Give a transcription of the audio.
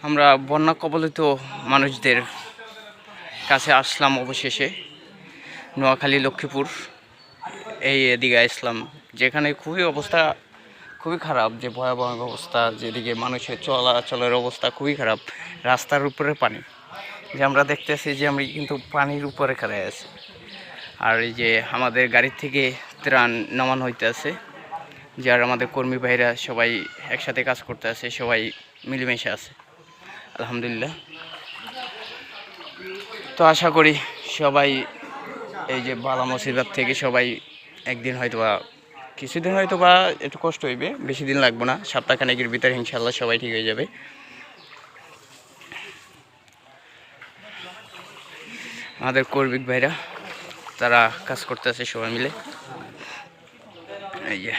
আমরা বন্যা কবলিত মানুষদের কাছে আসলাম অবশেষে। নোয়াখালী, লক্ষ্মীপুর এই এদিকে আসলাম, যেখানে অবস্থা খুবই খারাপ, যে ভয়াবহ অবস্থা, যেদিকে মানুষের চলাচলের অবস্থা খুবই খারাপ। রাস্তার উপরে পানি, যে আমরা দেখতেছি যে আমি কিন্তু পানির উপরে খাড়াই আছি। আর এই যে আমাদের গাড়ির থেকে ত্রাণ নামানো হইতে আছে, যার আমাদের কর্মী ভাইরা সবাই একসাথে কাজ করতে আছে, সবাই মিলেমিশে আছে আলহামদুলিল্লাহ। তো আশা করি সবাই এই যে বালা মুসিবত থেকে সবাই একদিন হয়তোবা, কিছুদিন হয়তোবা একটু কষ্ট হইবে, বেশি দিন লাগবে না, সপ্তাহখানেকের ভিতরে ইনশাল্লাহ সবাই ঠিক হয়ে যাবে। আমাদের কর্মী ভাইরা তারা কাজ করতে আছে সবাই মিলে, এই যে